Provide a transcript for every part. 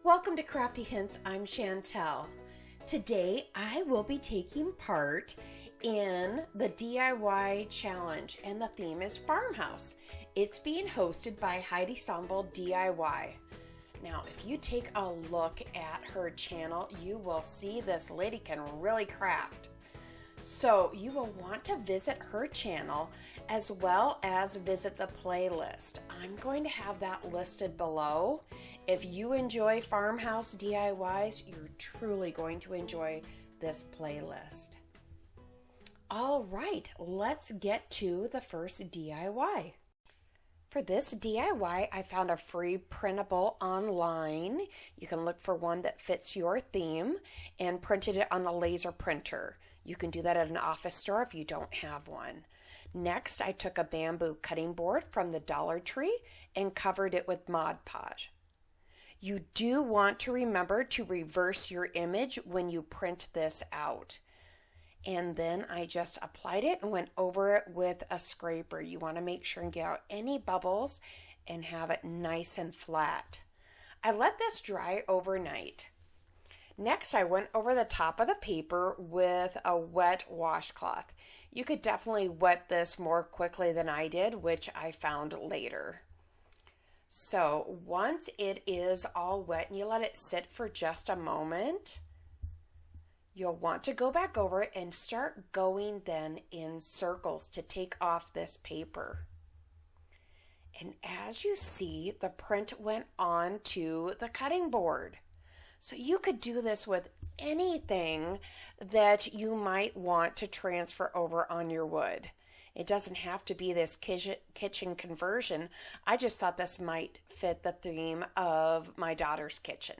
Welcome to Crafty Hints. I'm Chantel. Today I will be taking part in the DIY challenge and the theme is farmhouse. It's being hosted by Heidi Sonboul DIY. Now if you take a look at her channel, you will see this lady can really craft. So you will want to visit her channel as well as visit the playlist. I'm going to have that listed below. If you enjoy farmhouse DIYs, you're truly going to enjoy this playlist. All right, let's get to the first DIY. For this DIY, I found a free printable online. You can look for one that fits your theme and printed it on a laser printer. You can do that at an office store if you don't have one. Next, I took a bamboo cutting board from the Dollar Tree and covered it with Mod Podge. You do want to remember to reverse your image when you print this out. And then I just applied it and went over it with a scraper. You want to make sure and get out any bubbles and have it nice and flat. I let this dry overnight. Next, I went over the top of the paper with a wet washcloth. You could definitely wet this more quickly than I did, which I found later. So once it is all wet and you let it sit for just a moment, you'll want to go back over it and start going then in circles to take off this paper. And as you see, the print went on to the cutting board. So you could do this with anything that you might want to transfer over on your wood. It doesn't have to be this kitchen conversion. I just thought this might fit the theme of my daughter's kitchen.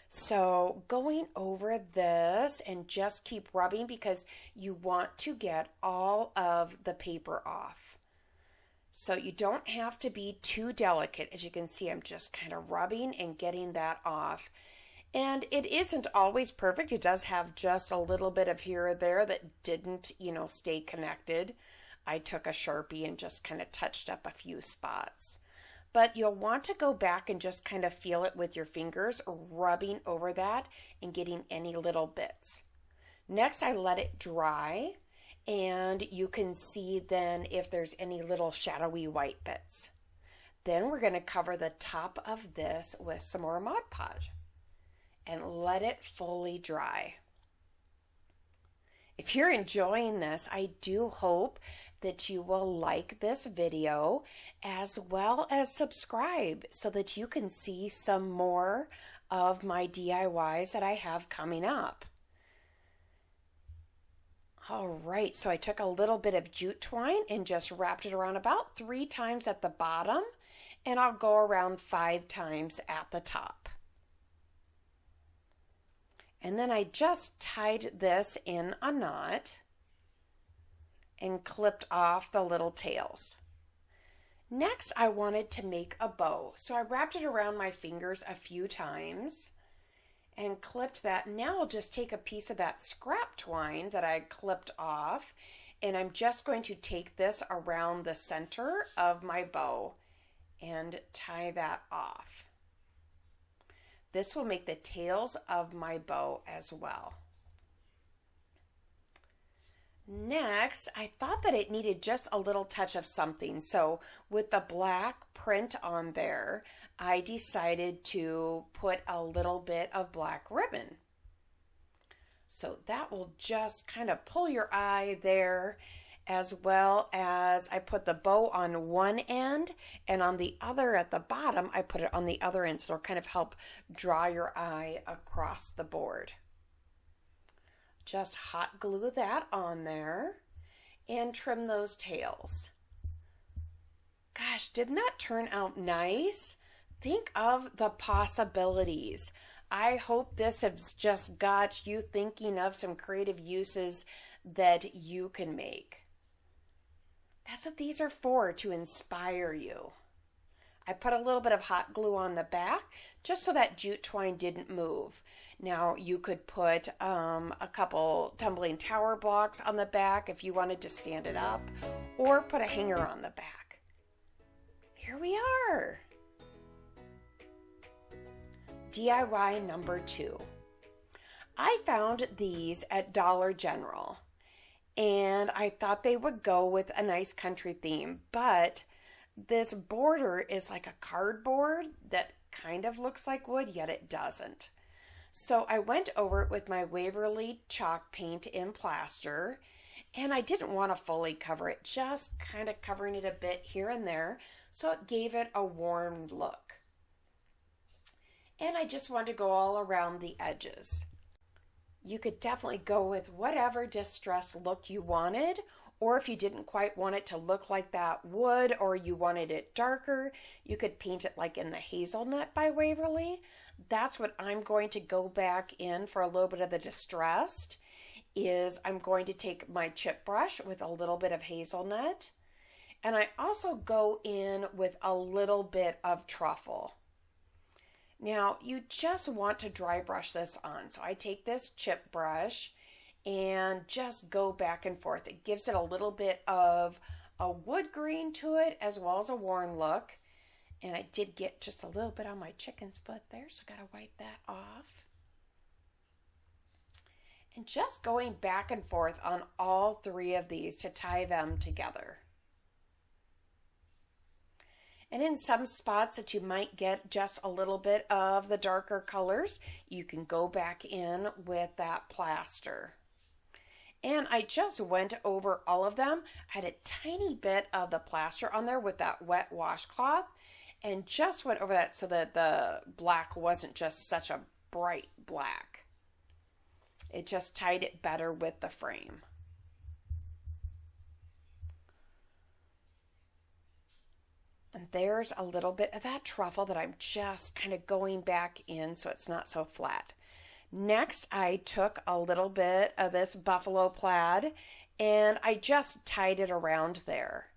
So going over this and just keep rubbing because you want to get all of the paper off. So you don't have to be too delicate. As you can see, I'm just kind of rubbing and getting that off. And it isn't always perfect. It does have just a little bit of here or there that didn't, stay connected. I took a Sharpie and just kind of touched up a few spots. But you'll want to go back and just kind of feel it with your fingers, rubbing over that and getting any little bits. Next, I let it dry. And you can see then if there's any little shadowy white bits. Then we're going to cover the top of this with some more Mod Podge and let it fully dry. If you're enjoying this, I do hope that you will like this video as well as subscribe so that you can see some more of my DIYs that I have coming up. All right, so I took a little bit of jute twine and just wrapped it around about 3 times at the bottom, and I'll go around 5 times at the top. And then I just tied this in a knot and clipped off the little tails. Next, I wanted to make a bow, so I wrapped it around my fingers a few times and clipped that. Now I'll just take a piece of that scrap twine that I clipped off, and I'm just going to take this around the center of my bow and tie that off. This will make the tails of my bow as well. Next, I thought that it needed just a little touch of something. So with the black print on there, I decided to put a little bit of black ribbon. So that will just kind of pull your eye there, as well as I put the bow on one end and on the other at the bottom, I put it on the other end. So it'll kind of help draw your eye across the board. Just hot glue that on there and trim those tails. Gosh, didn't that turn out nice? Think of the possibilities. I hope this has just got you thinking of some creative uses that you can make. That's what these are for, to inspire you. I put a little bit of hot glue on the back just so that jute twine didn't move. Now you could put a couple tumbling tower blocks on the back if you wanted to stand it up, or put a hanger on the back. Here we are. DIY number 2. I found these at Dollar General, and I thought they would go with a nice country theme, but this border is like a cardboard that kind of looks like wood, yet it doesn't. So I went over it with my Waverly chalk paint in plaster, and I didn't want to fully cover it, just kind of covering it a bit here and there, so it gave it a warm look. And I just wanted to go all around the edges. You could definitely go with whatever distressed look you wanted, or if you didn't quite want it to look like that wood or you wanted it darker, you could paint it like in the Hazlenut by Waverly. That's what I'm going to go back in for a little bit of the distressed, is I'm going to take my chip brush with a little bit of hazelnut, and I also go in with a little bit of truffle. Now you just want to dry brush this on, so I take this chip brush and just go back and forth. It gives it a little bit of a wood green to it as well as a worn look, and I did get just a little bit on my chicken's foot there, so I gotta wipe that off. And just going back and forth on all 3 of these to tie them together. And in some spots that you might get just a little bit of the darker colors, you can go back in with that plaster. And I just went over all of them. I had a tiny bit of the plaster on there with that wet washcloth, and just went over that so that the black wasn't just such a bright black. It just tied it better with the frame. And there's a little bit of that truffle that I'm just kind of going back in so it's not so flat. Next, I took a little bit of this buffalo plaid and I just tied it around there.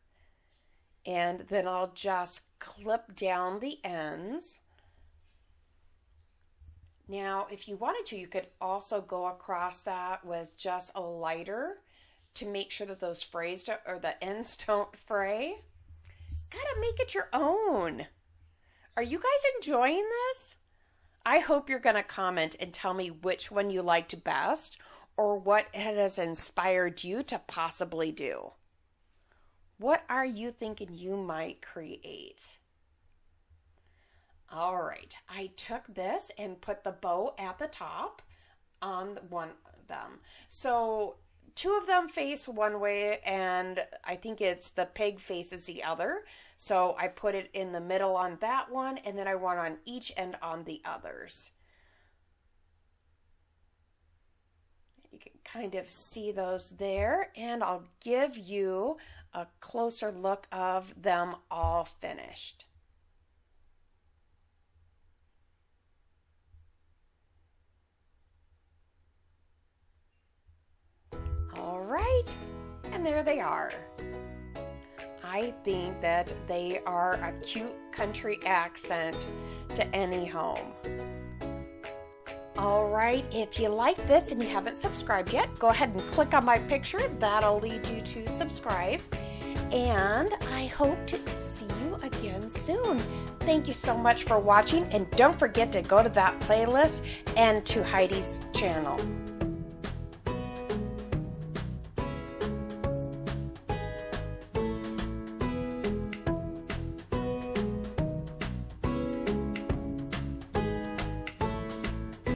And then I'll just clip down the ends. Now, if you wanted to, you could also go across that with just a lighter to make sure that those frays or the ends don't fray. Gotta make it your own. Are you guys enjoying this? I hope you're gonna comment and tell me which one you liked best or what has inspired you to possibly do. What are you thinking you might create? All right, I took this and put the bow at the top on one of them. So 2 of them face one way, and I think it's the pig faces the other. So I put it in the middle on that one, and then I want on each end on the others. You can kind of see those there, and I'll give you a closer look of them all finished. All right, and there they are. I think that they are a cute country accent to any home. All right, if you like this and you haven't subscribed yet, go ahead and click on my picture. That'll lead you to subscribe. And I hope to see you again soon. Thank you so much for watching, and don't forget to go to that playlist and to Heidi's channel.